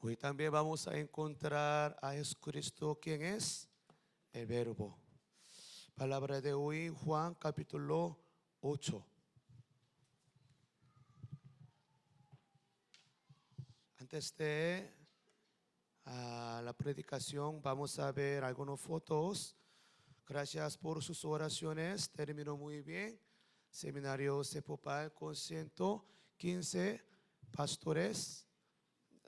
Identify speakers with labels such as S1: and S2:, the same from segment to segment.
S1: Hoy también vamos a encontrar a Jesucristo, quien es el Verbo. Palabra de hoy, Juan capítulo 8. Antes de la predicación vamos a ver algunas fotos. Gracias por sus oraciones, terminó muy bien. Seminario Cepopal con 115 pastores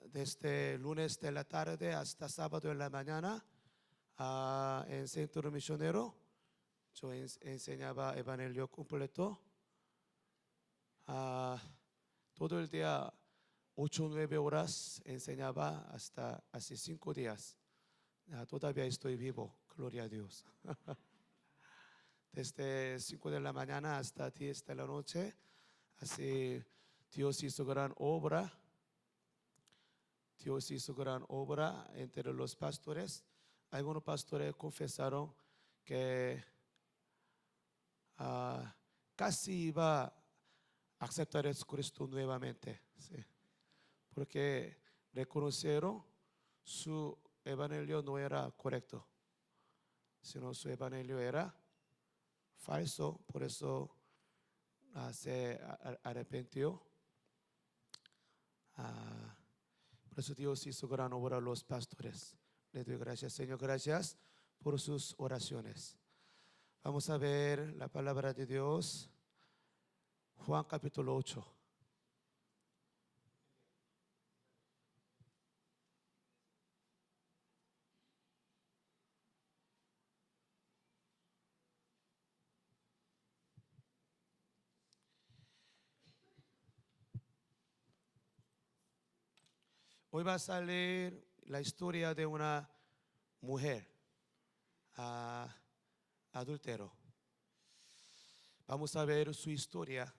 S1: desde lunes de la tarde hasta sábado en la mañana en Centro Misionero. Yo enseñaba Evangelio completo todo el día, 8 o 9 horas enseñaba hasta hace 5 días. Todavía estoy vivo, gloria a Dios. Desde 5 de la mañana hasta 10 de la noche, así Dios hizo gran obra. Dios hizo gran obra entre los pastores. Algunos pastores confesaron que casi iba a aceptar a Jesucristo nuevamente, ¿sí? Porque reconocieron su evangelio no era correcto, sino su evangelio era falso. Por eso se arrepintió. Por eso Dios hizo gran obra a los pastores. Le doy gracias, Señor, gracias por sus oraciones. Vamos a ver la palabra de Dios, Juan capítulo 8. Hoy va a salir la historia de una mujer adúltero. Vamos a ver su historia.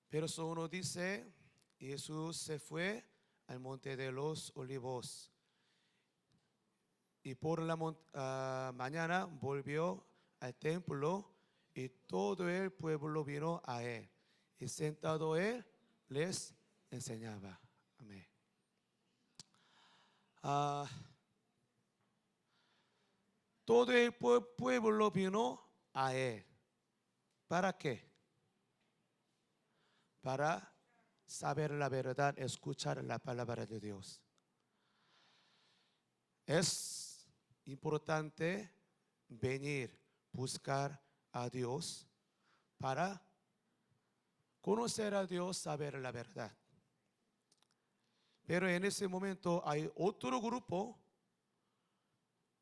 S1: Pero uno dice, Jesús se fue al monte de los olivos y por la mañana volvió al templo y todo el pueblo vino a él y sentado él les enseñaba. Amén. Todo el pueblo vino a él. ¿Para qué? Para saber la verdad, escuchar la palabra de Dios. Es importante venir, buscar a Dios para conocer a Dios, saber la verdad. Pero en ese momento hay otro grupo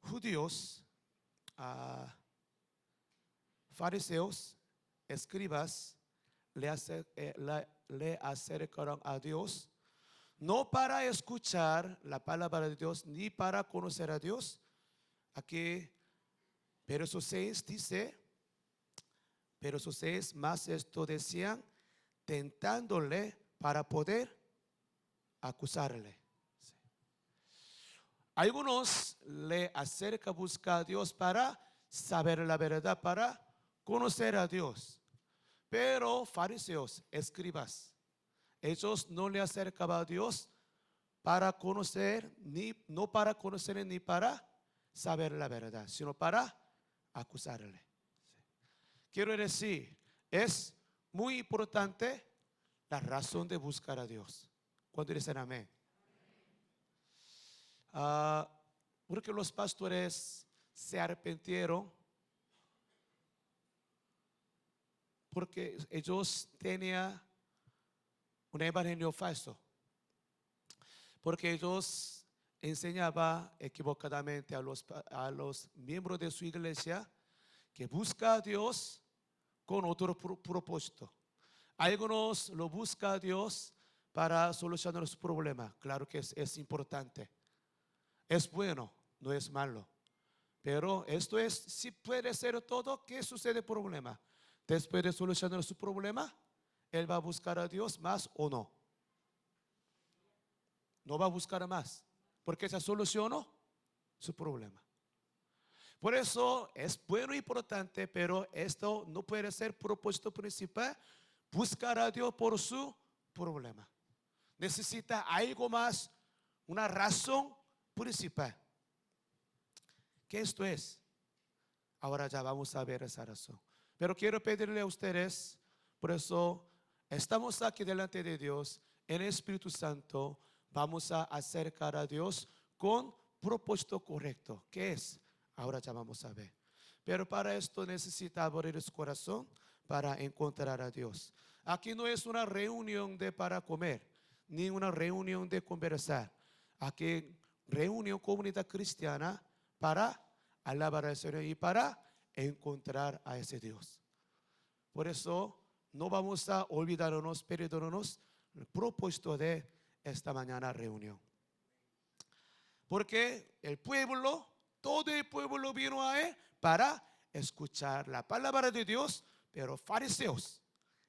S1: judíos, fariseos, escribas, le acercaron a Dios, no para escuchar la palabra de Dios, ni para conocer a Dios. Aquí, verso 6 dice, verso 6, más esto decían, tentándole para poder acusarle. Sí. Algunos le acercan a buscar a Dios para saber la verdad, para conocer a Dios. Pero fariseos, escribas, ellos no le acercaban a Dios para conocer, no para conocer ni para saber la verdad, sino para acusarle. Sí. Quiero decir, es muy importante la razón de buscar a Dios. ¿Cuándo dicen amén? Porque los pastores se arrepintieron porque ellos tenían un evangelio falso, porque ellos enseñaban equivocadamente a los miembros de su iglesia que busca a Dios con otro propósito. Algunos lo buscan a Dios para solucionar su problema. Claro que es importante, es bueno, no es malo. Pero esto es, si puede ser todo, ¿qué sucede problema? Después de solucionar su problema, él va a buscar a Dios más o no. No va a buscar más, porque se solucionó su problema. Por eso es bueno y importante, pero esto no puede ser propósito principal, buscar a Dios por su problema. necesita algo más, una razón principal. ¿Qué esto es? Ahora ya vamos a ver esa razón. Pero quiero pedirle a ustedes, por eso estamos aquí delante de Dios, en el Espíritu Santo, vamos a acercar a Dios con propósito correcto. ¿Qué es? Ahora ya vamos a ver. Pero para esto necesita abrir su corazón para encontrar a Dios. Aquí no es una reunión de para comer, ni una reunión de conversar. Aquí reunión comunidad cristiana para alabar al Señor y para encontrar a ese Dios. Por eso no vamos a olvidarnos, perdonarnos el propósito de esta mañana reunión. Porque el pueblo, todo el pueblo vino a él para escuchar la palabra de Dios, pero fariseos,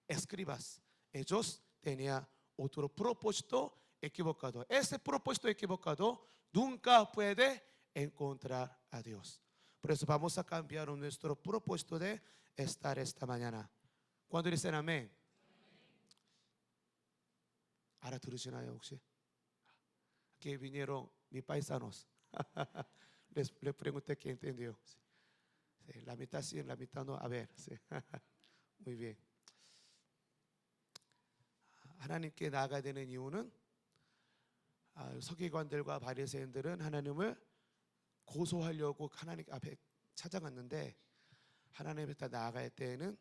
S1: escribas, ellos tenían otro propósito equivocado. Ese propósito equivocado nunca puede encontrar a Dios. Por eso vamos a cambiar nuestro propósito de estar esta mañana. ¿Cuándo dicen amén? 알아들으시나요 혹시? Aquí vinieron mis paisanos. Les pregunté qué entendió. Sí, la mitad sí, la mitad no. A ver, sí. Muy bien. 하나님께 나아가야 되는 이유는 서기관들과 바리새인들은 하나님을 고소하려고 하나님 앞에 찾아갔는데 하나님 앞에 나아갈 때에는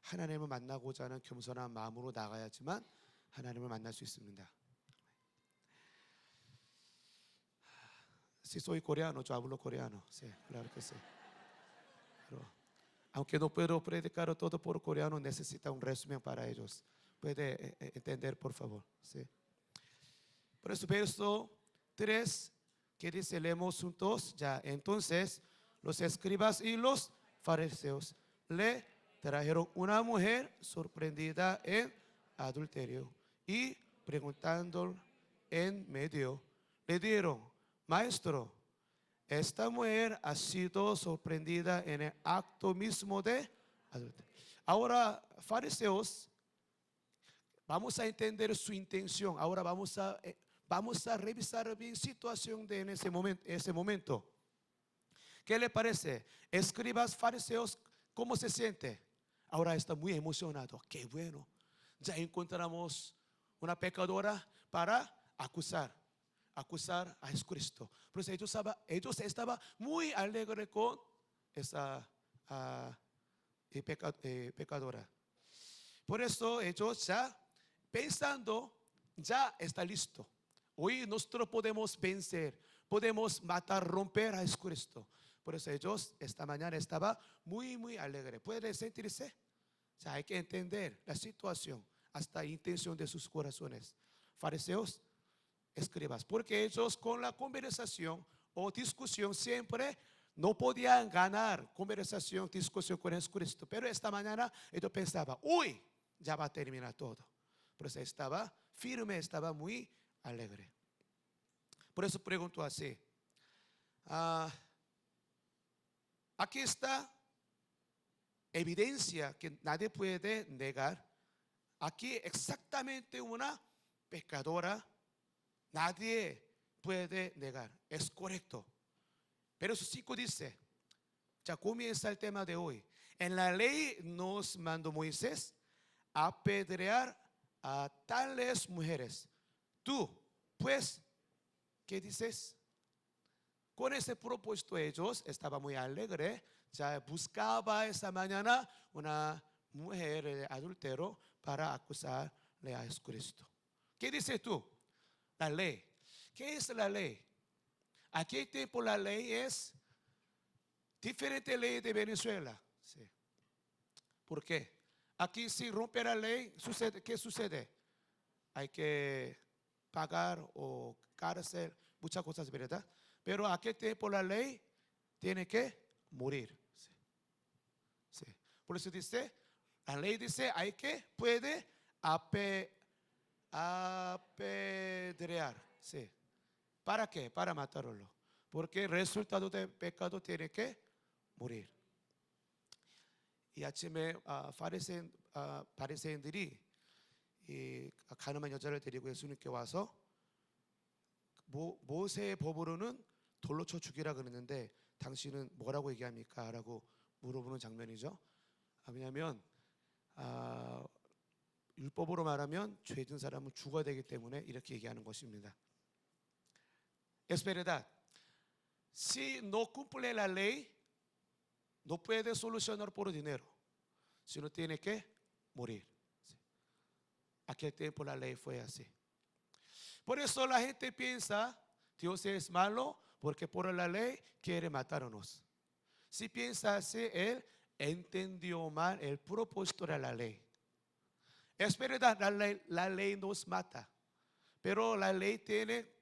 S1: 하나님을 만나고자 하는 겸손한 마음으로 나가야지만 하나님을 만날 수 있습니다. Sí, soy coreano, yo hablo coreano. Sí, claro que sí. Pero, aunque no puedo predicar todo por coreano, necesita un resumen para ellos. ¿Puede entender, por favor? Sí. Por eso, verso 3, que dice, leemos juntos. Ya, entonces, los escribas y los fariseos le trajeron una mujer sorprendida en adulterio y preguntando en medio, le dieron: Maestro, esta mujer ha sido sorprendida en el acto mismo de adulterio. Ahora, fariseos, vamos a entender su intención. Ahora vamos a revisar bien situación de en ese momento. ¿Qué le parece? Escribas, fariseos, ¿cómo se siente? Ahora está muy emocionado. Qué bueno. Ya encontramos una pecadora para acusar a Jesucristo. Por eso ellos estaban muy alegres con esa pecadora. Por eso ellos ya pensando, ya está listo. Hoy nosotros podemos vencer, podemos matar, romper a Jesucristo. Por eso ellos esta mañana estaban muy, muy alegres. ¿Puede sentirse? O sea, hay que entender la situación, hasta la intención de sus corazones. Fariseos, escribas, porque ellos con la conversación o discusión siempre no podían ganar conversación, discusión con Jesucristo. Pero esta mañana ellos pensaban, uy, ya va a terminar todo. Por eso estaba firme, estaba muy alegre. Por eso pregunto así, aquí está evidencia que nadie puede negar. Aquí exactamente una pecadora, nadie puede negar, es correcto. Pero su 5 dice, ya comienza el tema de hoy. En la ley nos mandó Moisés a apedrear a tales mujeres. Tú, pues, ¿qué dices? Con ese propósito ellos estaban muy alegres. Ya buscaba esa mañana una mujer de adulterio para acusarle a Jesucristo. ¿Qué dices tú? La ley. ¿Qué es la ley? Aquel tiempo la ley es diferente ley de Venezuela. Sí. ¿Por qué? Aquí si rompe la ley, ¿qué sucede? Hay que pagar o cárcel, muchas cosas, ¿verdad? Pero aquel tiempo la ley tiene que morir. Sí. Sí. Por eso dice, la ley dice, puede apedrear. Sí. ¿Para qué? Para matarlo. Porque el resultado del pecado tiene que morir. 이 아침에 바리새인들이 이 가늠한 여자를 데리고 예수님께 와서 모세의 법으로는 돌로 쳐 죽이라 그랬는데 당신은 뭐라고 얘기합니까? 라고 물어보는 장면이죠. 왜냐하면 율법으로 말하면 죄진 사람은 죽어야 되기 때문에 이렇게 얘기하는 것입니다. Es verdad. Si no cumple la ley, no puede solucionar por dinero, sino tiene que morir. Aquel tiempo la ley fue así. Por eso la gente piensa, Dios es malo porque por la ley quiere matarnos. Si piensa así, él entendió mal el propósito de la ley. Es verdad, la ley nos mata, pero la ley tiene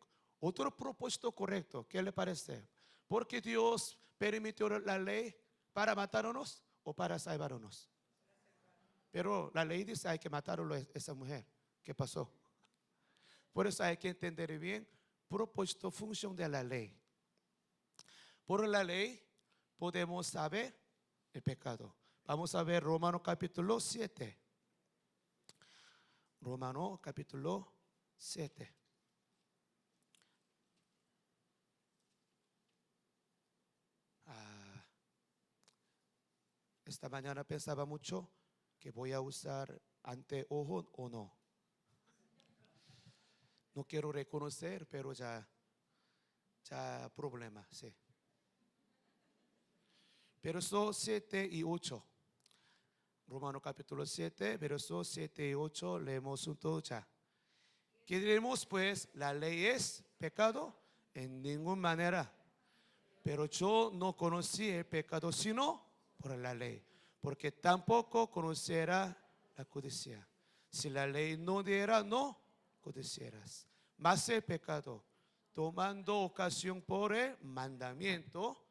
S1: otro propósito correcto. ¿Qué le parece? Porque Dios permitió la ley para matarnos o para salvarnos. Pero la ley dice hay que matarlo a esa mujer. ¿Qué pasó? Por eso hay que entender bien propósito, función de la ley. Por la ley podemos saber el pecado. Vamos a ver Romanos capítulo 7. Romanos capítulo 7. Esta mañana pensaba mucho que voy a usar anteojo o no. No quiero reconocer, pero ya problema, sí. Versos 7 y 8. Romanos capítulo 7, versos 7 y 8, leemos juntos ya. ¿Qué diremos pues? ¿La ley es pecado? En ninguna manera. Pero yo no conocí el pecado sino por la ley, porque tampoco conociera la codicia. Si la ley no diera, no codiciarás. Mas el pecado, tomando ocasión por el mandamiento,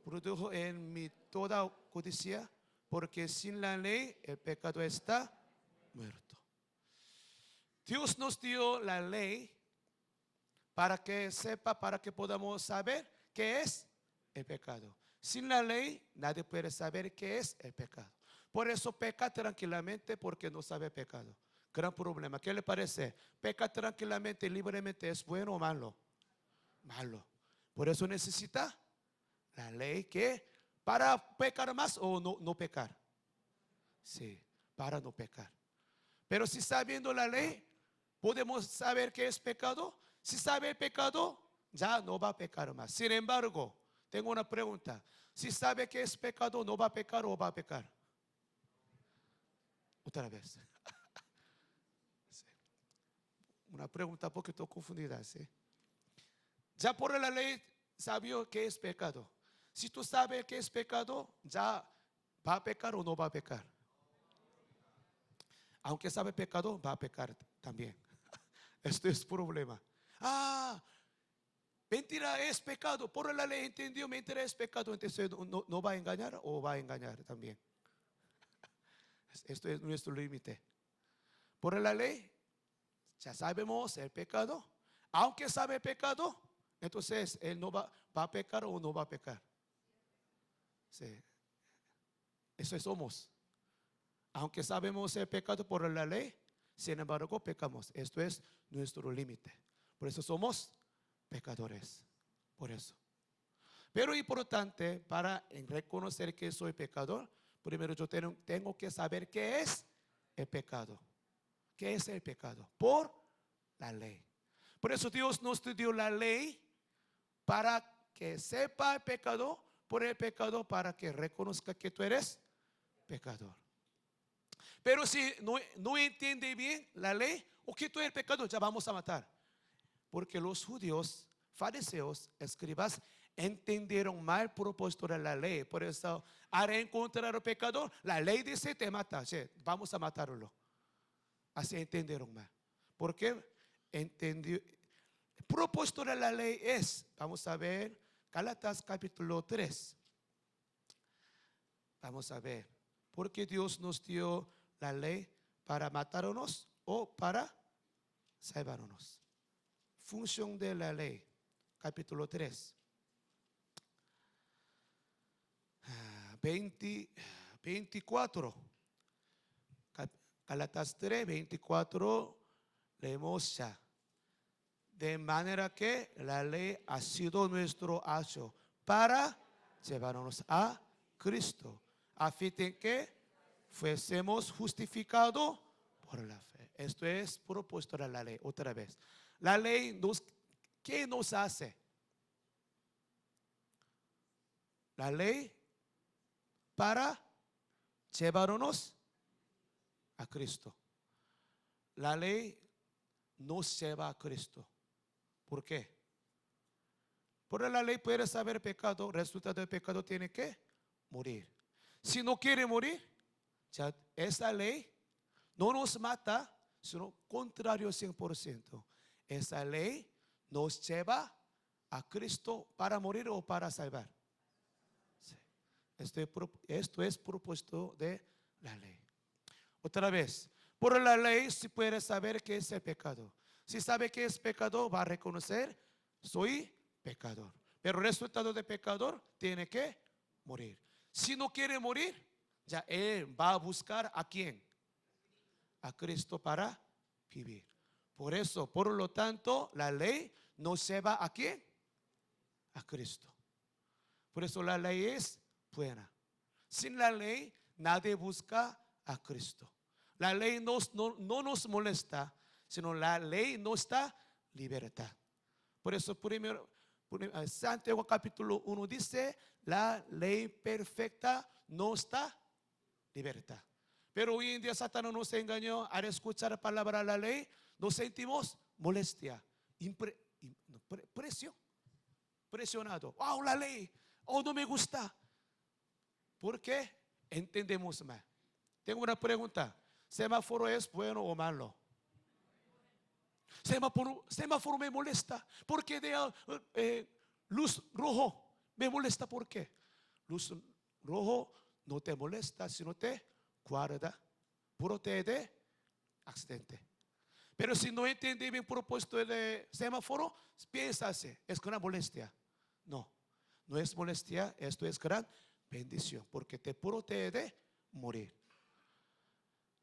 S1: produjo en mí toda codicia, porque sin la ley el pecado está muerto. Dios nos dio la ley para que sepa, para que podamos saber qué es el pecado. Sin la ley nadie puede saber qué es el pecado. Por eso peca tranquilamente porque no sabe pecado. Gran problema. ¿Qué le parece? Peca tranquilamente, libremente. ¿Es bueno o malo? Malo. Por eso necesita la ley que para pecar más o no pecar. Sí, para no pecar. Pero si sabiendo la ley, podemos saber qué es pecado. Si sabe el pecado, ya no va a pecar más. Sin embargo, tengo una pregunta. Si sabe que es pecado, ¿no va a pecar o va a pecar? Otra vez. Sí. Una pregunta un poquito confundida, ¿sí? Ya por la ley sabió que es pecado. Si tú sabes que es pecado, ya va a pecar o no va a pecar. Aunque sabe pecado, va a pecar también. Esto es problema. Mentira es pecado. Por la ley entendió, mentira es pecado. Entonces no va a engañar o va a engañar también. Esto es nuestro límite. Por la ley ya sabemos el pecado. Aunque sabe pecado, entonces él no va a pecar o no va a pecar. Sí. Eso somos. Aunque sabemos el pecado por la ley, sin embargo pecamos. Esto es nuestro límite. Por eso somos pecadores. Por eso. Pero importante para reconocer que soy pecador, primero yo tengo que saber qué es el pecado. ¿Qué es el pecado? Por la ley. Por eso Dios nos dio la ley para que sepa el pecado, por el pecado, para que reconozca que tú eres pecador. Pero si no entiende bien la ley, o que tú eres pecador, ya vamos a matar. Porque los judíos, fariseos, escribas, entendieron mal el propósito de la ley. Por eso, al encontrar al pecador, la ley dice te mata, sí, vamos a matarlo. Así entendieron mal. Porque entendió. El propósito de la ley es, vamos a ver, Gálatas capítulo 3. Vamos a ver, porque Dios nos dio la ley para matarnos o para salvarnos. Función de la ley, capítulo 3. 24. Gálatas 3, 24, leemos ya. De manera que la ley ha sido nuestro ayo para llevarnos a Cristo, a fin de que fuésemos justificados por la fe. Esto es propuesto de la ley. Otra vez, la ley ¿qué nos hace? La ley para llevarnos a Cristo. La ley nos lleva a Cristo. ¿Por qué? Por la ley puede saber pecado, resultado del pecado tiene que morir. Si no quiere morir, ya esa ley no nos mata, sino contrario 100%. Esa ley nos lleva a Cristo para morir o para salvar. Sí. Esto es propósito de la ley. Otra vez, por la ley se puede saber qué es el pecado. Si sabe que es pecador, va a reconocer, soy pecador. Pero el resultado de pecador tiene que morir. Si no quiere morir, ya él va a buscar a quién, a Cristo para vivir. Por eso, por lo tanto, la ley nos lleva a quién, a Cristo. Por eso la ley es buena. Sin la ley, nadie busca a Cristo. La ley no nos molesta, sino la ley nos da libertad. Por eso Santiago capítulo 1 dice, la ley perfecta nos da libertad. Pero hoy en día Satanás nos engañó. Al escuchar la palabra de la ley, nos sentimos molestia, presionado. Oh, la ley, oh, no me gusta. ¿Por qué? Entendemos mal. Tengo una pregunta. ¿Semáforo es bueno o malo? Semáforo me molesta. ¿Por qué de luz rojo me molesta? ¿Por qué? Luz rojo no te molesta, sino te guarda, protege de accidente. Pero si no entiende bien el propósito del semáforo, piensa así, es una molestia. No, no es molestia, esto es gran bendición, porque te protege de morir.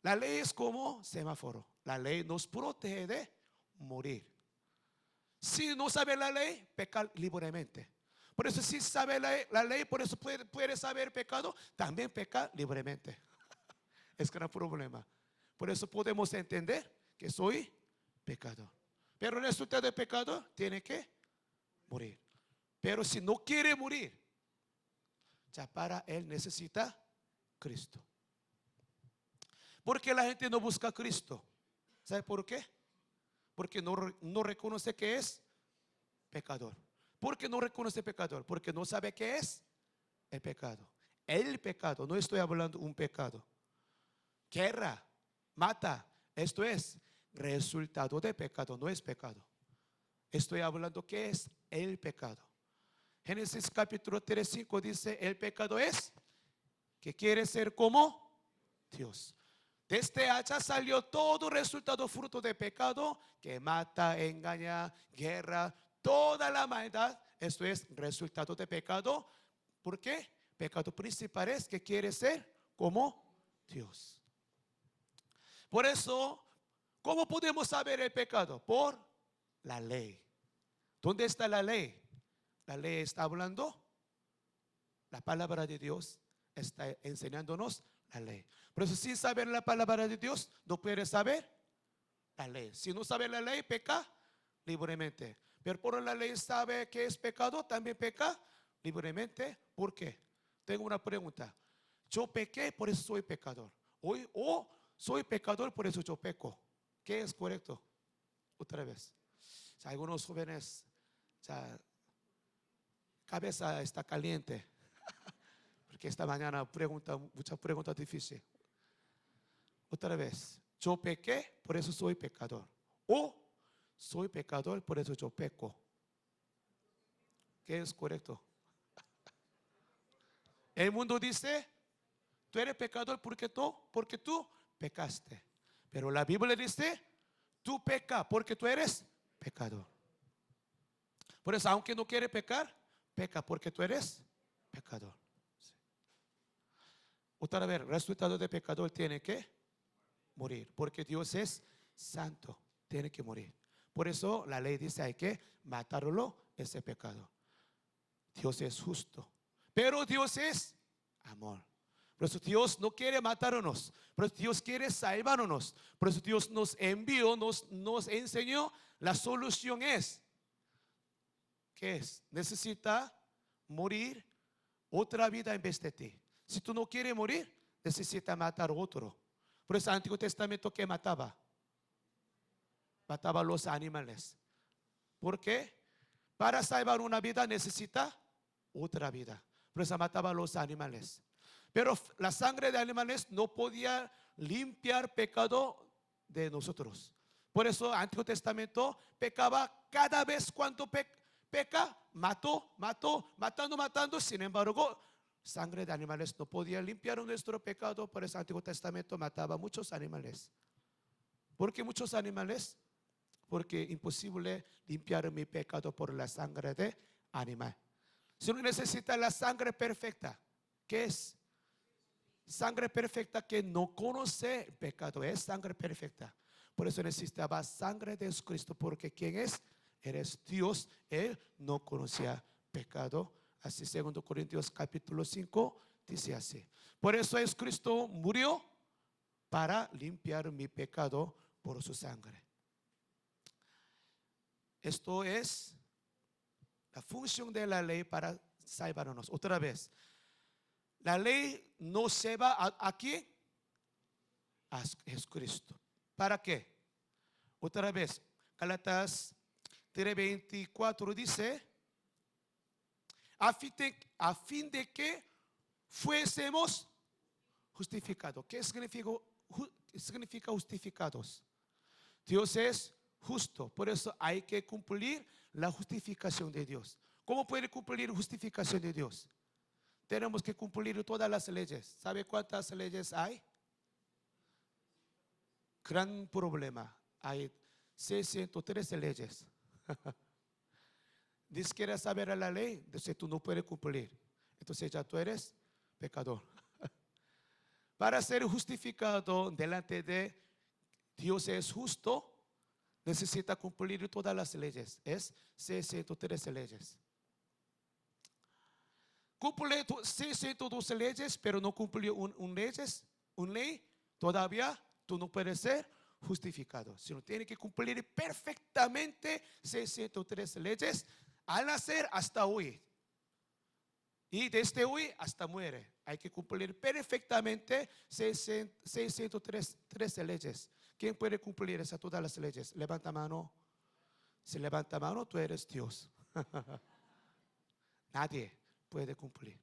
S1: La ley es como semáforo. La ley nos protege de morir. Si no sabe la ley, peca libremente. Por eso si sabe la ley, por eso puede saber pecado, también peca libremente. Es gran problema. Por eso podemos entender que soy pecador. Pero el resultado del pecado tiene que morir. Pero si no quiere morir, ya para él necesita Cristo. ¿Por qué la gente no busca a Cristo? ¿Sabe por qué? Porque no reconoce que es pecador. ¿Por qué no reconoce pecador? Porque no sabe qué es el pecado. El pecado, no estoy hablando de un pecado. Guerra, mata, esto es resultado de pecado, no es pecado. Estoy hablando que es el pecado. Génesis capítulo 3:5 dice, el pecado es que quiere ser como Dios. Desde allá salió todo resultado fruto de pecado que mata, engaña, guerra, toda la maldad. Esto es resultado de pecado. ¿Por qué? Pecado principal es que quiere ser como Dios. Por eso, ¿cómo podemos saber el pecado? Por la ley. ¿Dónde está la ley? La ley está hablando. La palabra de Dios está enseñándonos la ley. Por eso sin saber la palabra de Dios no puede saber la ley. Si no sabe la ley, peca libremente. Pero por la ley sabe que es pecado, también peca libremente. ¿Por qué? Tengo una pregunta. Yo pequé, por eso soy pecador. O soy pecador, por eso yo peco. ¿Qué es correcto? Otra vez. O sea, algunos jóvenes, o sea, cabeza está caliente. Porque esta mañana muchas preguntas difíciles. Otra vez, yo pequé, por eso soy pecador. O soy pecador, por eso yo peco. ¿Qué es correcto? El mundo dice, tú eres pecador porque tú pecaste. Pero la Biblia dice, tú pecas porque tú eres pecador. Por eso, aunque no quiere pecar, peca porque tú eres pecador. Sí. Otra vez, el resultado de pecador tiene que morir, porque Dios es santo, tiene que morir. Por eso la ley dice hay que matarlo, ese pecado. Dios es justo, pero Dios es amor. Por eso Dios no quiere matarnos, por eso Dios quiere salvarnos. Por eso Dios nos envió, nos enseñó. La solución es, ¿qué es? Necesita morir otra vida en vez de ti. Si tú no quieres morir, necesita matar otro. Por eso el Antiguo Testamento, ¿qué mataba? Mataba a los animales. ¿Por qué? Para salvar una vida necesita otra vida. Por eso mataba a los animales. Pero la sangre de animales no podía limpiar pecado de nosotros. Por eso el Antiguo Testamento pecaba cada vez cuando peca, matando. Sin embargo, sangre de animales no podía limpiar nuestro pecado. Por eso el Antiguo Testamento mataba a muchos animales. ¿Por qué muchos animales? Porque es imposible limpiar mi pecado por la sangre de animal. Si uno necesita la sangre perfecta, ¿qué es? Sangre perfecta que no conoce pecado, es sangre perfecta. Por eso necesitaba sangre de Jesucristo, porque ¿quién es? Eres Dios, Él no conocía pecado. Así 2 Corintios capítulo 5 dice así. Por eso Jesucristo murió para limpiar mi pecado por su sangre. Esto es la función de la ley para salvarnos. Otra vez, la ley no se va aquí a Jesucristo. ¿Para qué? Otra vez, Gálatas 3:24 dice, a fin de que fuésemos justificados. ¿Qué significa justificados? Dios es justo, por eso hay que cumplir la justificación de Dios. ¿Cómo puede cumplir justificación de Dios? Tenemos que cumplir todas las leyes. ¿Sabe cuántas leyes hay? Gran problema. Hay 613 leyes. Dice, ¿quieres saber la ley? Entonces tú no puedes cumplir. Entonces ya tú eres pecador. Para ser justificado delante de Dios es justo, necesita cumplir todas las leyes. Es 613 leyes. Cumple 612 leyes, pero no cumplió un ley, todavía tú no puedes ser justificado. Sino tiene que cumplir perfectamente 613 leyes al nacer hasta hoy. Y desde hoy hasta muere. Hay que cumplir perfectamente 613 leyes. ¿Quién puede cumplir todas las leyes? Levanta mano. Si levanta mano, tú eres Dios. Nadie puede cumplir.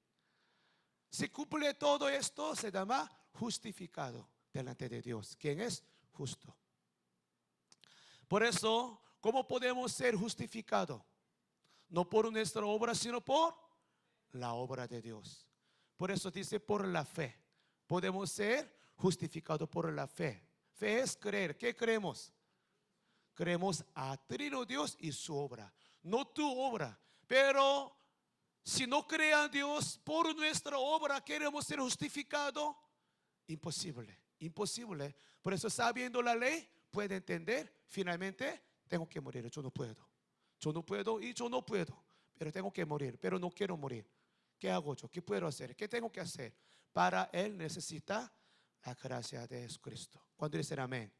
S1: Si cumple todo esto, se llama justificado delante de Dios. ¿Quién es? Justo. Por eso, ¿cómo podemos ser justificados? No por nuestra obra, sino por la obra de Dios. Por eso dice por la fe. Podemos ser justificados por la fe. Fe es creer. ¿Qué creemos? Creemos a Trino Dios y su obra. No tu obra. Pero si no crea a Dios por nuestra obra, queremos ser justificados. Imposible, imposible. Por eso sabiendo la ley, puede entender, finalmente, tengo que morir. Yo no puedo y yo no puedo. Pero tengo que morir, pero no quiero morir. ¿Qué hago yo? ¿Qué puedo hacer? ¿Qué tengo que hacer? Para él necesita la gracia de Jesucristo. ¿Cuándo dicen amén?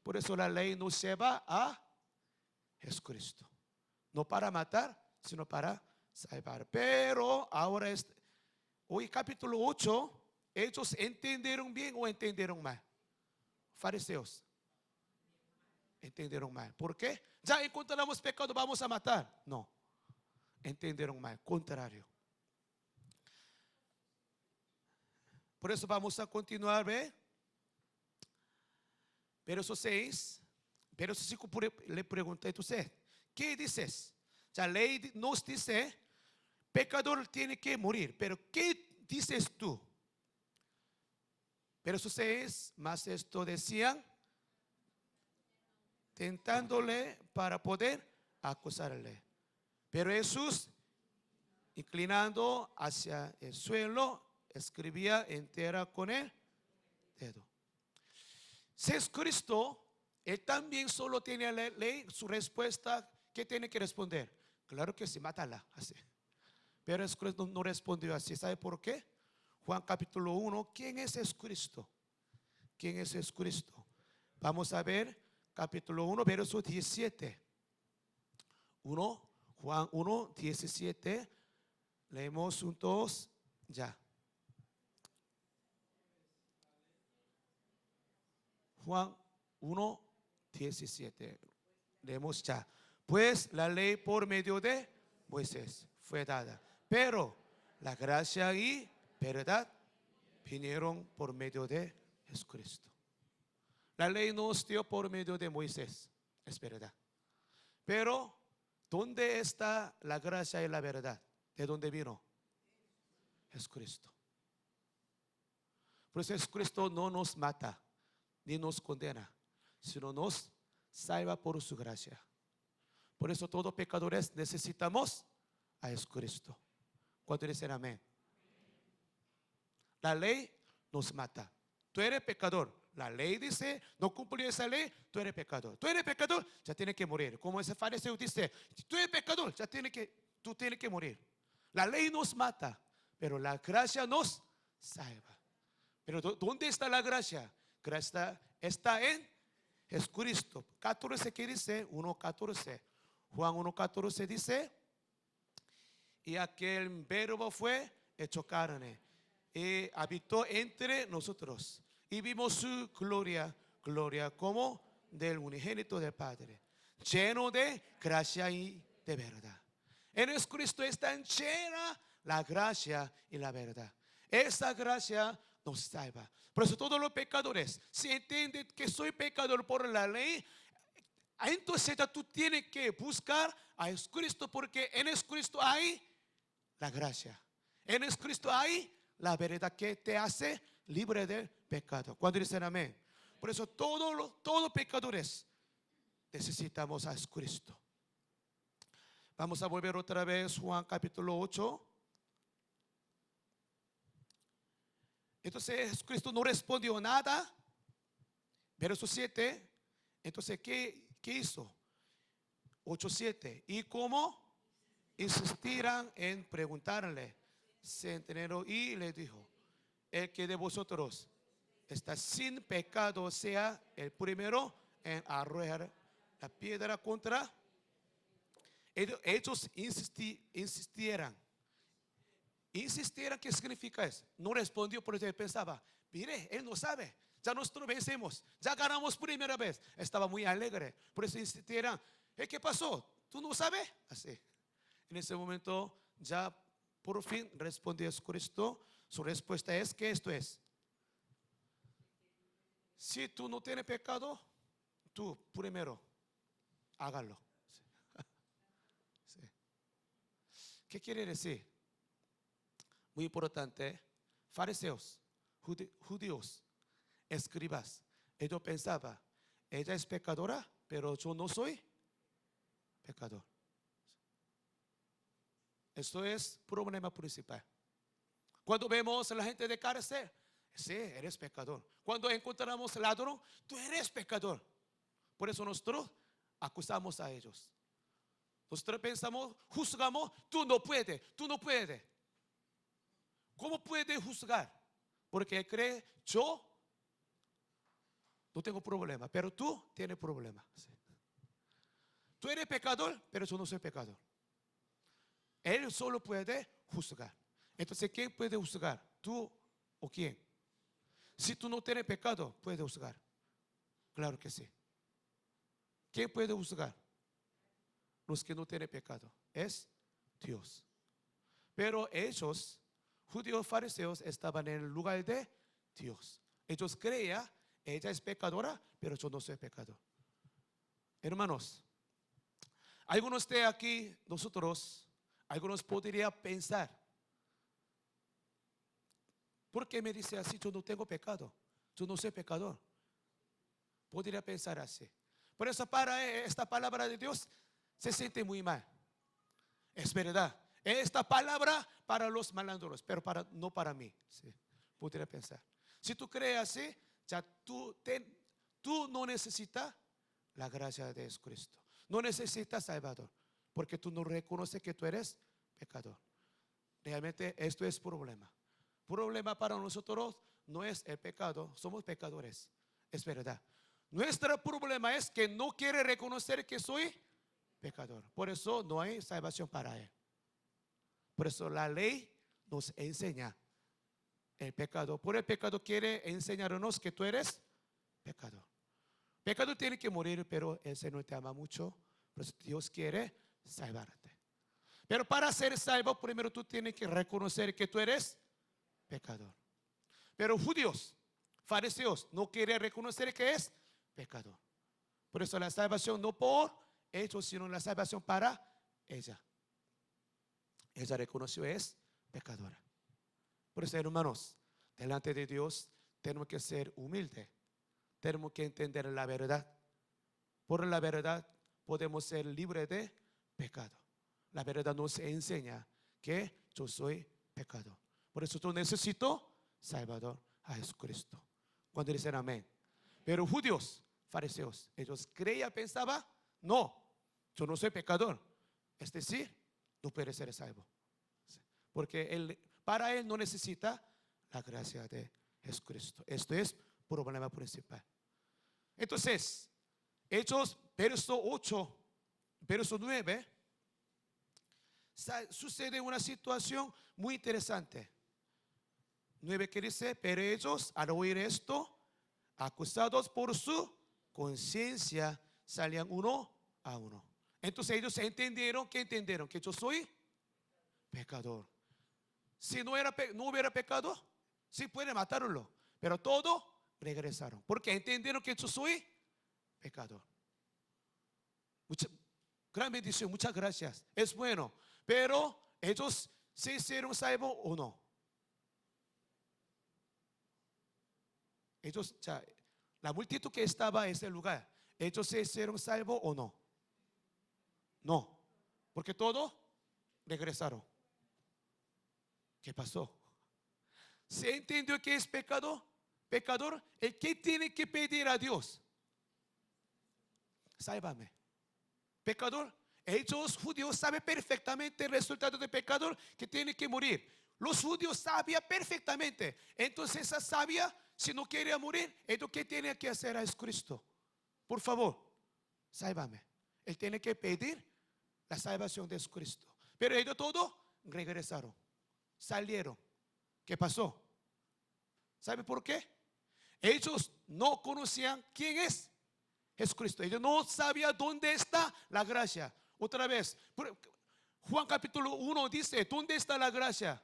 S1: Por eso la ley nos lleva a Jesucristo. No para matar, sino para salvar. Pero ahora hoy capítulo 8, ellos entendieron bien o entendieron mal. Fariseos entendieron mal. ¿Por qué? Ya encontramos pecado, vamos a matar. No, entendieron mal, contrario. Por eso vamos a continuar, ¿ve? Verso 6. Verso 5 le pregunté a usted, ¿qué dices? La ley nos dice, pecador tiene que morir, pero ¿qué dices tú? Verso 6, más esto decían, tentándole para poder acusarle. Pero Jesús, inclinando hacia el suelo, escribía en tierra con el dedo. Si es Cristo, Él también solo tiene la ley, su respuesta, ¿qué tiene que responder? Claro que sí, mátala, así. Pero Cristo no respondió así. ¿Sabe por qué? Juan capítulo 1, ¿quién es Jesucristo? ¿Quién es Jesucristo? Vamos a ver capítulo 1, verso 17. 1, Juan 1, 17. Leemos juntos ya. Juan 1, 17. Leemos ya. Pues la ley por medio de Moisés fue dada, pero la gracia y verdad vinieron por medio de Jesucristo. La ley nos dio por medio de Moisés, es verdad. Pero, ¿dónde está la gracia y la verdad? ¿De dónde vino? Jesucristo. Por eso Jesucristo no nos mata ni nos condena, sino nos salva por su gracia. Por eso todos pecadores necesitamos a Jesucristo. ¿Cuántos dicen amén? La ley nos mata. Tú eres pecador. La ley dice, no cumplió esa ley, tú eres pecador. Tú eres pecador, ya tienes que morir. Como ese fariseo dice, tú eres pecador, tú tienes que morir. La ley nos mata, pero la gracia nos salva. Pero ¿dónde está la gracia? Gracia está en Jesucristo. 14, ¿qué dice? 1:14. Juan 1:14 dice, y aquel verbo fue hecho carne y habitó entre nosotros y vimos su gloria, gloria como del unigénito del Padre, lleno de gracia y de verdad. En Jesucristo está llena la gracia y la verdad. Esa gracia nos salva. Por eso todos los pecadores, si entienden que soy pecador por la ley, entonces ya tú tienes que buscar a Jesucristo, porque en Jesucristo hay la gracia. En Jesucristo hay la verdad que te hace libre del pecado. ¿Cuándo dicen amén? Por eso todos pecadores necesitamos a Jesucristo. Vamos a volver otra vez Juan capítulo 8. Entonces Jesucristo no respondió nada. Verso 7. Entonces, ¿qué hizo? 8:7. Y como insistieran en preguntarle, se entrenó y le dijo, el que de vosotros está sin pecado sea el primero en arrojar la piedra contra. Ellos insistieran. Insistieran, ¿qué significa eso? No respondió porque él pensaba, mire, él no sabe, ya nosotros vencemos, ya ganamos primera vez. Estaba muy alegre, por eso insistieran, ¿qué pasó? ¿Tú no sabes? Así. En ese momento ya por fin respondió Jesucristo. Su respuesta es que esto es, si tú no tienes pecado, tú primero hágalo. Sí. ¿Qué quiere decir? Muy importante, fariseos, judíos, escribas, ellos pensaban, ella es pecadora, pero yo no soy pecador. Esto es problema principal. Cuando vemos a la gente de cárcel, sí, eres pecador. Cuando encontramos ladrón, tú eres pecador. Por eso nosotros acusamos a ellos. Nosotros pensamos, juzgamos, tú no puedes, tú no puedes. ¿Cómo puede juzgar? Porque cree, yo no tengo problema, pero tú tienes problema. Sí. Tú eres pecador, pero yo no soy pecador. Él solo puede juzgar. Entonces, ¿quién puede juzgar? ¿Tú o quién? Si tú no tienes pecado, puedes juzgar. Claro que sí. ¿Quién puede juzgar? Los que no tienen pecado. Es Dios. Pero ellos, judíos fariseos, estaban en el lugar de Dios. Ellos creían, ella es pecadora, pero yo no soy pecador. Hermanos, algunos de aquí, nosotros, algunos podrían pensar, ¿por qué me dice así? Yo no tengo pecado, yo no soy pecador. Podría pensar así. Por eso para esta palabra de Dios se siente muy mal. Es verdad. Esta palabra para los malandros, pero no para mí. Sí, podría pensar. Si tú crees así, ya tú no necesitas la gracia de Jesucristo. No necesitas Salvador, porque tú no reconoces que tú eres pecador. Realmente esto es problema. Problema para nosotros no es el pecado, somos pecadores, es verdad. Nuestro problema es que no quiere reconocer que soy pecador. Por eso no hay salvación para él. Por eso la ley nos enseña el pecado. Por el pecado quiere enseñarnos que tú eres pecador. Pecado tiene que morir, pero el Señor te ama mucho. Por eso Dios quiere salvarte. Pero para ser salvo, primero tú tienes que reconocer que tú eres pecador. Pero judíos, fariseos, no quieren reconocer que es pecador. Por eso la salvación no por ellos, sino la salvación para ella. Ella reconoció es pecadora. Por eso, hermanos, delante de Dios tenemos que ser humildes. Tenemos que entender la verdad. Por la verdad podemos ser libres de pecado. La verdad nos enseña que yo soy pecador. Por eso yo necesito Salvador a Jesucristo. Cuando dicen amén. Pero judíos, fariseos, ellos creían, pensaban, no, yo no soy pecador. Es decir, no puede ser salvo. Porque para él no necesita la gracia de Jesucristo. Esto es el problema principal. Entonces, Hechos, verso 8, verso 9, sucede una situación muy interesante. 9 que dice, pero ellos al oír esto, acusados por su conciencia, salían uno a uno. Entonces ellos entendieron, ¿qué entendieron? Que yo soy pecador. Si no hubiera pecado, sí puede matarlo. Pero todos regresaron. Porque entendieron que yo soy pecador. Gran bendición, muchas gracias. Es bueno. Pero ellos se hicieron salvos o no. Ellos, la multitud que estaba en ese lugar, ellos se hicieron salvos o no. No. Porque todos regresaron. ¿Qué pasó? ¿Se entendió que es pecador? Pecador, ¿el que tiene que pedir a Dios? Sálvame. Pecador, ellos judíos saben perfectamente el resultado de pecador que tiene que morir. Los judíos sabían perfectamente. Entonces esa sabia, si no quería morir, ¿esto qué tiene que hacer a Jesucristo? Por favor, sálvame. Él tiene que pedir la salvación de Jesucristo. Pero ellos todos regresaron. Salieron. ¿Qué pasó? ¿Sabe por qué? Ellos no conocían quién es Jesucristo. Ellos no sabían dónde está la gracia. Otra vez, Juan capítulo 1 dice, ¿dónde está la gracia?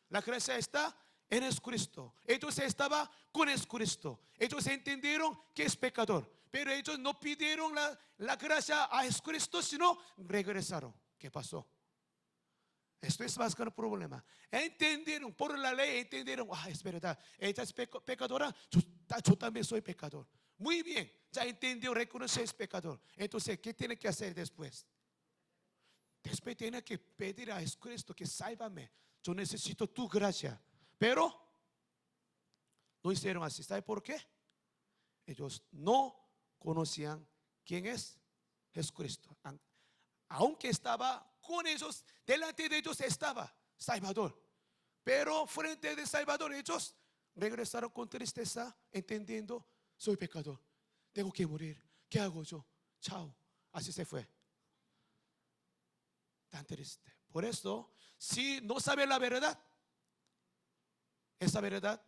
S1: La gracia está en Jesucristo. Ellos estaban con Jesucristo. Ellos entendieron que es pecador. Pero ellos no pidieron la gracia a Jesucristo, sino regresaron. ¿Qué pasó? Esto es más grande problema. Entendieron, por la ley entendieron, es verdad, ella es pecadora, yo también soy pecador. Muy bien, ya entendió, reconoce es pecador. Entonces, ¿qué tiene que hacer después? Después tiene que pedir a Jesucristo que sálvame. Yo necesito tu gracia. Pero no hicieron así. ¿Sabe por qué? Ellos no conocían quién es Jesucristo. Aunque estaba con ellos, delante de ellos estaba Salvador. Pero frente de Salvador ellos regresaron con tristeza, entendiendo, soy pecador, tengo que morir, ¿qué hago yo? Chao, así se fue. Tan triste. Por eso, si no sabe la verdad, esa verdad,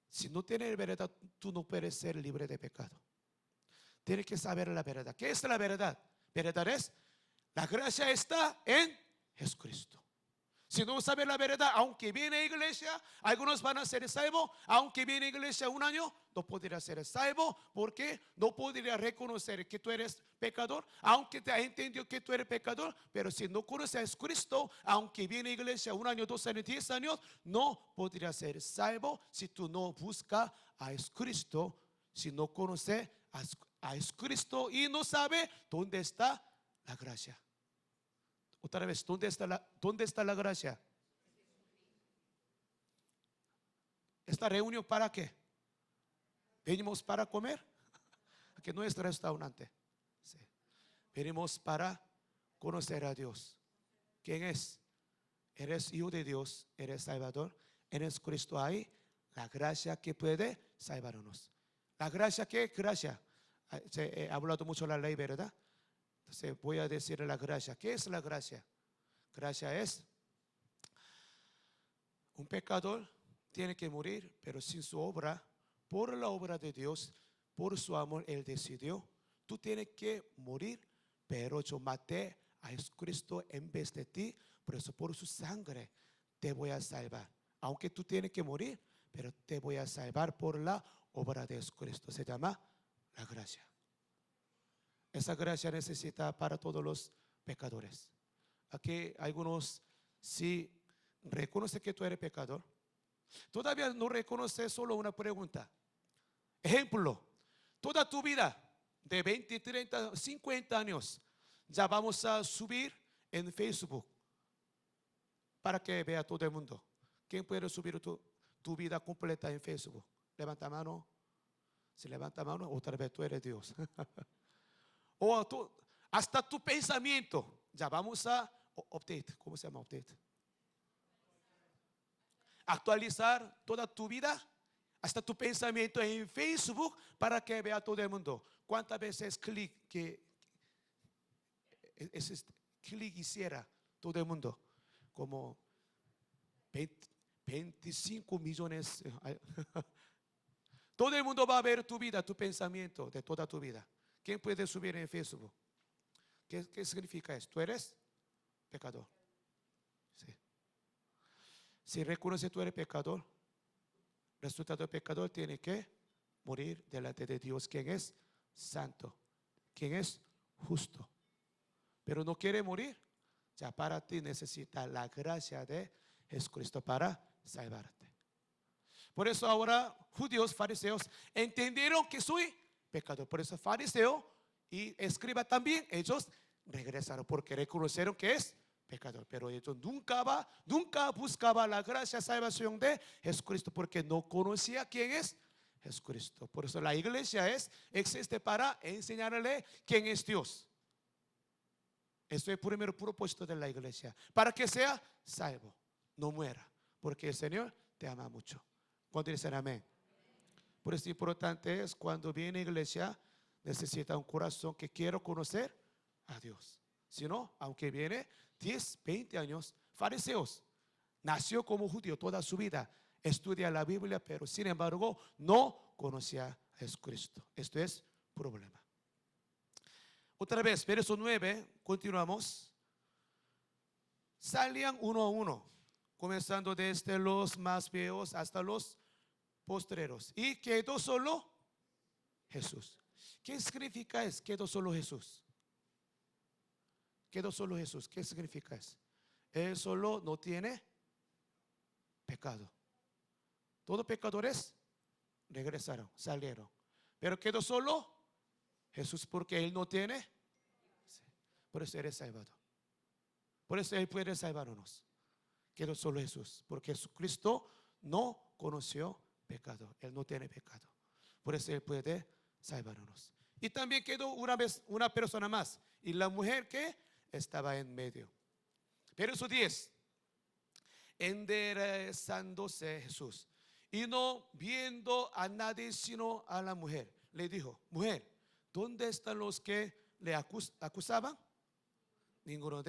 S1: si no tienes verdad, tú no puedes ser libre de pecado. Tienes que saber la verdad. ¿Qué es la verdad? Verdad es, la gracia está en Jesucristo. Si no sabe la verdad, aunque viene a iglesia, algunos van a ser salvos. Aunque viene a iglesia un año, no podría ser salvo, porque no podría reconocer que tú eres pecador, aunque te ha entendido que tú eres pecador. Pero si no conoces a Jesucristo, aunque viene a iglesia un año, 2 años, 10 años, no podría ser salvo si tú no buscas a Jesucristo, si no conoces a Jesucristo y no sabe dónde está la gracia. Otra vez, ¿dónde está la gracia? ¿Esta reunión para qué? Venimos para comer. Aquí no es restaurante. Sí. Venimos para conocer a Dios. ¿Quién es? Eres hijo de Dios, eres salvador, eres Cristo. Hay la gracia que puede salvarnos. La gracia, ¿qué gracia? Se ha hablado mucho de la ley, ¿verdad? Entonces voy a decir la gracia. ¿Qué es la gracia? Gracia es un pecador tiene que morir, pero sin su obra, por la obra de Dios, por su amor, Él decidió, tú tienes que morir, pero yo maté a Jesucristo en vez de ti, por eso por su sangre te voy a salvar. Aunque tú tienes que morir, pero te voy a salvar por la obra de Jesucristo. Se llama la gracia. Esa gracia necesita para todos los pecadores. Aquí algunos sí reconoce que tú eres pecador. Todavía no reconoce, solo una pregunta. Ejemplo, toda tu vida de 20, 30, 50 años ya vamos a subir en Facebook para que vea todo el mundo. ¿Quién puede subir tu vida completa en Facebook? Levanta mano. Si levanta mano, otra vez tú eres Dios. O hasta tu pensamiento. Ya vamos a update. ¿Cómo se llama update? Actualizar toda tu vida, hasta tu pensamiento en Facebook para que vea todo el mundo. ¿Cuántas veces clic hiciera todo el mundo? Como 25 millones. Todo el mundo va a ver tu vida, tu pensamiento de toda tu vida. ¿Quién puede subir en Facebook? ¿Qué significa eso? ¿Tú eres pecador? Sí. Si reconoce tú eres pecador, resultado de pecador tiene que morir delante de Dios, quien es santo, quien es justo. Pero no quiere morir, ya para ti necesita la gracia de Jesucristo para salvarte. Por eso ahora judíos, fariseos entendieron que soy pecador. Por eso fariseo y escriba también, ellos regresaron porque reconocieron que es pecador. Pero ellos nunca buscaba la gracia, salvación de Jesucristo porque no conocía quién es Jesucristo. Por eso la iglesia existe para enseñarle quién es Dios. Esto es el primer propósito de la iglesia, para que sea salvo, no muera, porque el Señor te ama mucho. ¿Cuántos dicen amén? Por eso importante es cuando viene a la iglesia, necesita un corazón que quiero conocer a Dios. Si no, aunque viene 10, 20 años, fariseos, nació como judío toda su vida, estudia la Biblia, pero sin embargo no conocía a Jesucristo. Esto es problema. Otra vez, verso 9, continuamos. Salían uno a uno, comenzando desde los más viejos hasta los postreros. Y quedó solo Jesús. ¿Qué significa eso? Quedó solo Jesús. Quedó solo Jesús. ¿Qué significa eso? Él solo no tiene pecado. Todos pecadores regresaron, salieron. Pero quedó solo Jesús porque Él no tiene. Por eso eres salvado. Por eso Él puede salvarnos. Quedó solo Jesús. Porque Jesucristo no conoció pecado. Él no tiene pecado. Por eso Él puede salvarnos. Y también quedó una persona más. Y la mujer que estaba en medio. Verso 10. Enderezándose Jesús. Y no viendo a nadie sino a la mujer, le dijo: mujer, ¿dónde están los que le acusaban? Ninguno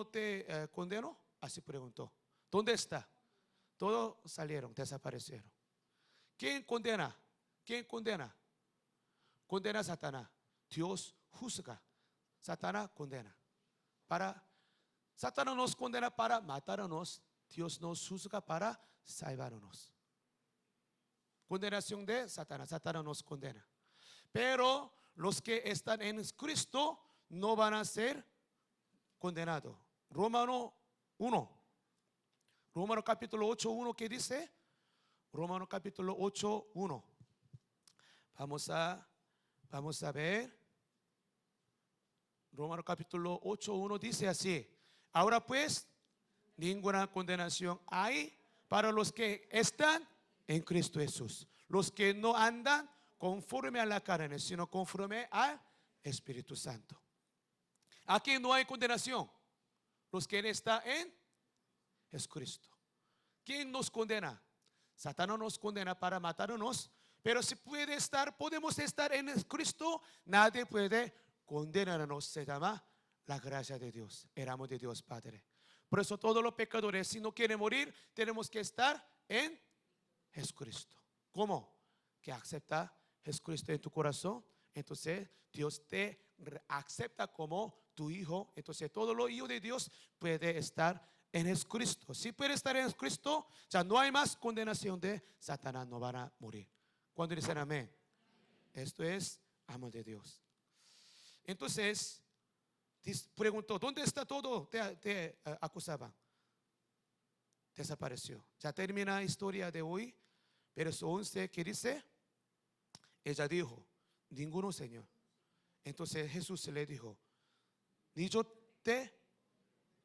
S1: te condenó. Así preguntó. ¿Dónde está? Todos salieron, desaparecieron. ¿Quién condena? ¿Quién condena? Condena a Satanás. Dios juzga. Satanás condena. Satanás nos condena para matarnos. Dios nos juzga para salvarnos. Condenación de Satanás. Satanás nos condena. Pero los que están en Cristo no van a ser condenados. Romano 1. Romano capítulo 8, 1, ¿qué dice? Romano capítulo 8, 1. Vamos a ver. Romano capítulo 8, 1 dice así: ahora pues, ninguna condenación hay para los que están en Cristo Jesús, Los que no andan conforme a la carne, sino conforme al Espíritu Santo. Aquí no hay condenación. Los que están en Jesucristo. ¿Quién nos condena? Satanás nos condena para matarnos. Pero si podemos estar en Cristo, nadie puede condenarnos. Se llama la gracia de Dios, el amor de Dios Padre. Por eso todos los pecadores, si no quieren morir, tenemos que estar en Jesucristo. ¿Cómo? Que acepta Jesucristo en tu corazón. Entonces Dios te acepta como tu hijo. Entonces todos los hijos de Dios pueden estar en Jesucristo. Si puede estar en Jesucristo, ya no hay más condenación de Satanás, no van a morir. Cuando dicen amén, esto es amor de Dios. Entonces preguntó, ¿dónde está todo? Te acusaban. Desapareció. Ya termina la historia de hoy. Verso 11, ¿qué dice? Ella dijo, ninguno, Señor. Entonces Jesús le dijo, ni yo te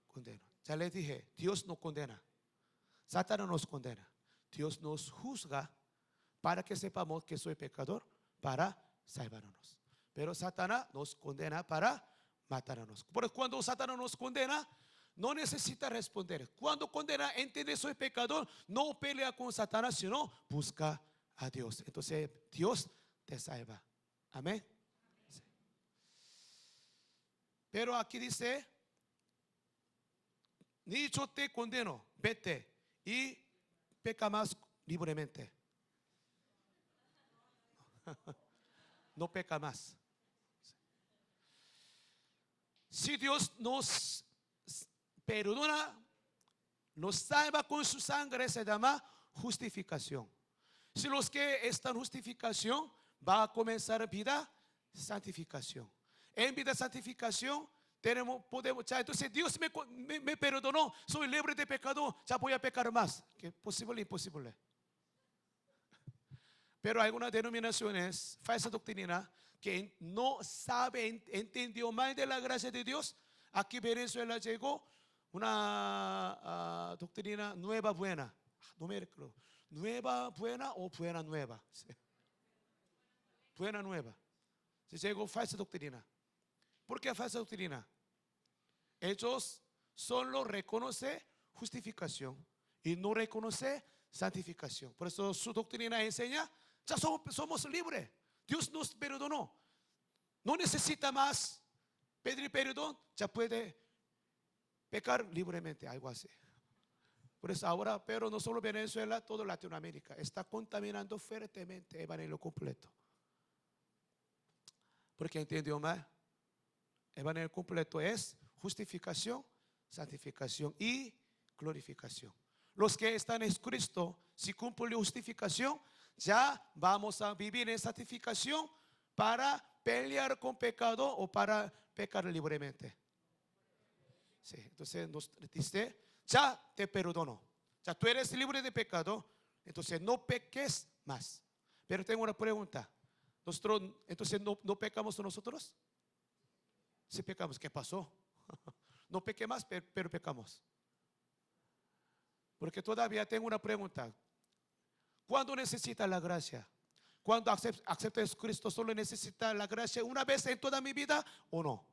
S1: condeno. Ya le dije, Dios no condena. Satanás nos condena. Dios nos juzga para que sepamos que soy pecador, para salvarnos. Pero Satanás nos condena para matarnos. Porque cuando Satanás nos condena, no necesita responder. Cuando condena, entiende soy pecador, no pelea con Satanás, sino busca a Dios. Entonces Dios te salva. Amén. Sí. Pero aquí dice, ni yo te condeno, vete y peca más libremente. No peca más. Si Dios nos perdona, nos salva con su sangre, se llama justificación. Si los que están en justificación, va a comenzar vida santificación. En vida santificación podemos, ya, entonces Dios me perdonó, soy libre de pecado, ya voy a pecar más. ¿Qué posible? Imposible. Pero hay algunas denominaciones, falsa doctrina, que no sabe, entendió mal de la gracia de Dios. Aquí en Venezuela llegó una doctrina nueva buena. No me recuerdo. Nueva buena o buena nueva. Sí. Buena nueva. Se llegó falsa doctrina. ¿Por qué falsa doctrina? Ellos solo reconocen justificación y no reconoce santificación. Por eso su doctrina enseña, ya somos libres. Dios nos perdonó. No necesita más pedir perdón, ya puede pecar libremente, algo así. Por eso ahora, pero no solo Venezuela, toda Latinoamérica está contaminando fuertemente el evangelio completo. Porque entendió mal. El evangelio completo es justificación, santificación y glorificación. Los que están en Cristo, si cumplen la justificación, ya vamos a vivir en santificación para pelear con pecado o para pecar libremente. Sí, entonces nos dice, ya te perdono, ya tú eres libre de pecado, entonces no peques más. Pero tengo una pregunta, nosotros entonces no pecamos nosotros. Si pecamos, ¿qué pasó? No pequé más, pero pecamos. Porque todavía tengo una pregunta. ¿Cuándo necesita la gracia? ¿Cuándo acepta a Jesucristo? ¿Solo necesita la gracia una vez en toda mi vida o no?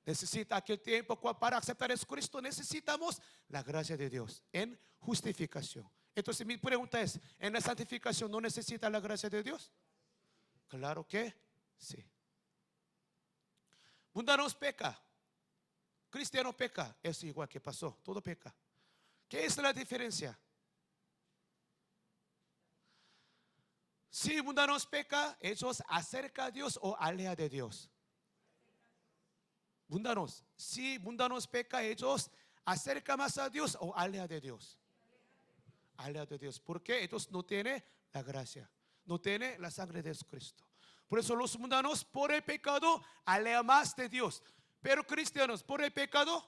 S1: Necesita aquel tiempo para aceptar a Jesucristo. Necesitamos la gracia de Dios en justificación. Entonces mi pregunta es, ¿en la santificación no necesita la gracia de Dios? Claro que sí. Mundanos peca, cristiano peca, es igual que pasó, todo peca. ¿Qué es la diferencia? Si mundanos peca, ellos acerca a Dios o aleja de Dios. Mundanos, si mundanos peca, ellos acerca más a Dios o aleja de Dios. Aleja de Dios, porque ellos no tienen la gracia, no tienen la sangre de Jesucristo. Por eso los mundanos por el pecado alejan más de Dios. Pero cristianos por el pecado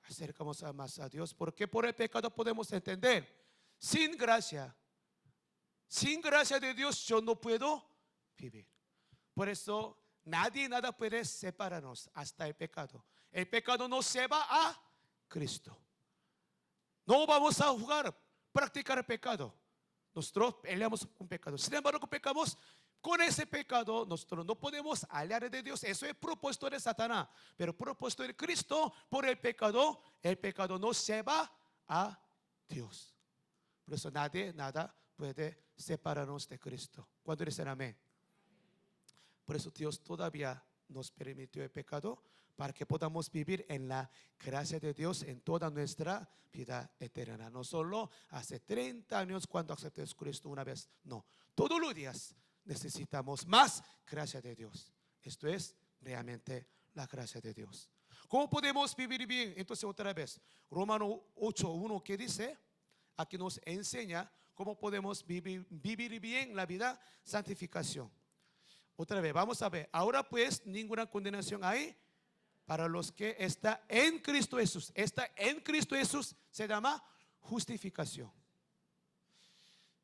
S1: acercamos más a Dios. Porque por el pecado podemos entender. Sin gracia de Dios yo no puedo vivir. Por eso nada puede separarnos hasta el pecado. El pecado nos lleva a Cristo. No vamos a practicar el pecado. Nosotros peleamos con pecado. Sin embargo, pecamos con ese pecado. Nosotros no podemos alejar de Dios. Eso es propósito de Satanás. Pero propósito de Cristo, por el pecado nos lleva a Dios. Por eso nada puede separarnos de Cristo. ¿Cuándo dicen amén? Por eso Dios todavía nos permitió el pecado para que podamos vivir en la gracia de Dios en toda nuestra vida eterna. No solo hace 30 años cuando acepté a Cristo una vez, no. Todos los días necesitamos más gracia de Dios. Esto es realmente la gracia de Dios. ¿Cómo podemos vivir bien? Entonces otra vez, Romanos 8:1 que dice, aquí nos enseña cómo podemos vivir bien la vida santificación. Otra vez, vamos a ver. Ahora pues ninguna condenación hay para los que está en Cristo Jesús. Está en Cristo Jesús se llama justificación.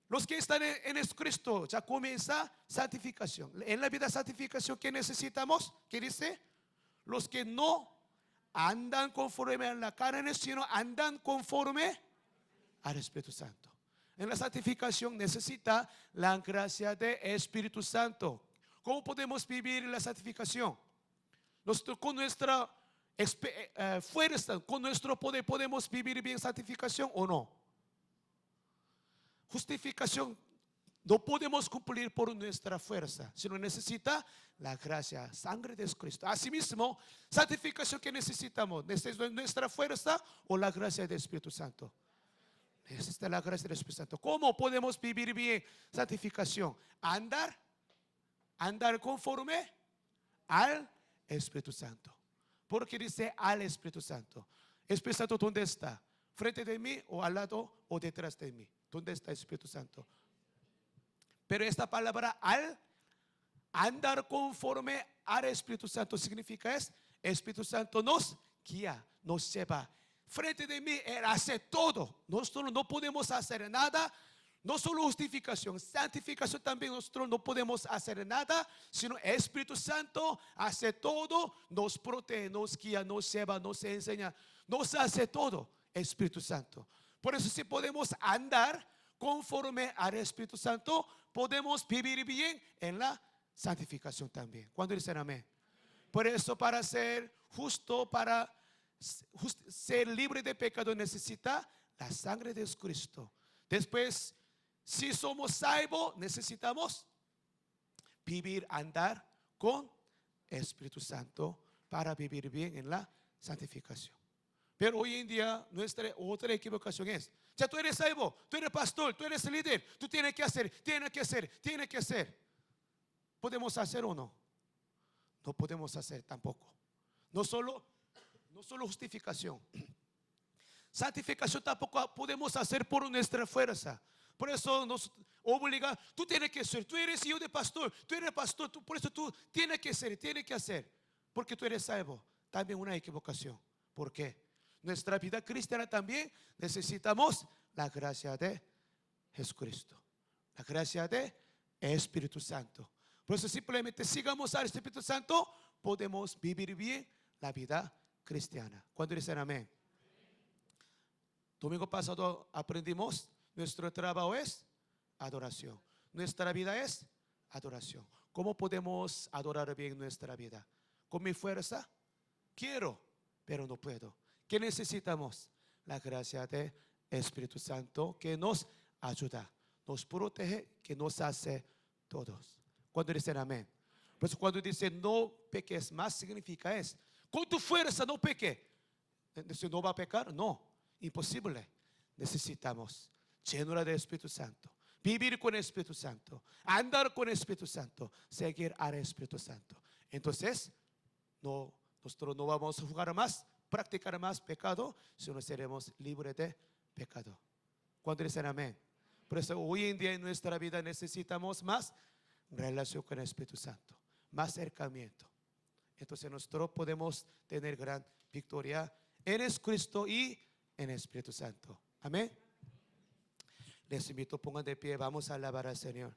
S1: Los que están en Cristo ya comienza santificación. En la vida santificación que necesitamos, ¿qué dice? Los que no andan conforme a la carne, sino andan conforme al Espíritu Santo. En la santificación necesita la gracia del Espíritu Santo. ¿Cómo podemos vivir la santificación? Con nuestra fuerza, con nuestro poder, ¿podemos vivir bien santificación o no? Justificación no podemos cumplir por nuestra fuerza, sino necesita la gracia, sangre de Cristo. Asimismo, santificación que necesitamos, ¿necesitamos nuestra fuerza o la gracia del Espíritu Santo? Necesita la gracia del Espíritu Santo. ¿Cómo podemos vivir bien santificación? Andar conforme al Espíritu Santo. Porque dice al Espíritu Santo. Espíritu Santo, ¿dónde está? ¿Frente de mí o al lado o detrás de mí? ¿Dónde está el Espíritu Santo? Pero esta palabra al andar conforme al Espíritu Santo significa es Espíritu Santo nos guía, nos lleva. Frente de mí Él hace todo. Nosotros no podemos hacer nada. No solo justificación, santificación también. Nosotros no podemos hacer nada, sino el Espíritu Santo hace todo, nos protege, nos guía, nos lleva, nos enseña, nos hace todo el Espíritu Santo. Por eso si podemos andar conforme al Espíritu Santo, podemos vivir bien en la santificación también. ¿Cuándo dicen amén? Por eso para ser justo, para ser libre de pecado necesita la sangre de Cristo. Después, si somos salvos, necesitamos vivir, andar con Espíritu Santo para vivir bien en la santificación. Pero hoy en día nuestra otra equivocación es, ya tú eres salvo, tú eres pastor, tú eres líder, tú tienes que hacer, tienes que hacer. ¿Podemos hacer o no? No podemos hacer tampoco. No solo justificación. Santificación tampoco podemos hacer por nuestra fuerza. Por eso nos obliga, tú tienes que ser, tú eres hijo de pastor, tú eres pastor, por eso tú tienes que ser, tienes que hacer, porque tú eres salvo. También una equivocación. ¿Por qué? Nuestra vida cristiana también necesitamos la gracia de Jesucristo, la gracia de Espíritu Santo. Por eso simplemente sigamos al Espíritu Santo, podemos vivir bien la vida cristiana. ¿Cuándo dicen amén? Domingo pasado aprendimos, nuestro trabajo es adoración. Nuestra vida es adoración. ¿Cómo podemos adorar bien nuestra vida? ¿Con mi fuerza? Quiero, pero no puedo. ¿Qué necesitamos? La gracia del Espíritu Santo que nos ayuda, nos protege, que nos hace todos. Cuando dicen amén. Por eso cuando dice no peques más, significa es, con tu fuerza no peque. ¿No va a pecar? No, imposible. Necesitamos llenura del Espíritu Santo, vivir con el Espíritu Santo, andar con el Espíritu Santo, seguir al Espíritu Santo. Entonces, nosotros no vamos a jugar más, practicar más pecado, sino seremos libres de pecado. ¿Cuándo dicen amén? Por eso hoy en día en nuestra vida necesitamos más relación con el Espíritu Santo, más acercamiento. Entonces nosotros podemos tener gran victoria en Cristo y en el Espíritu Santo. Amén. Les invito, pongan de pie, vamos a alabar al Señor.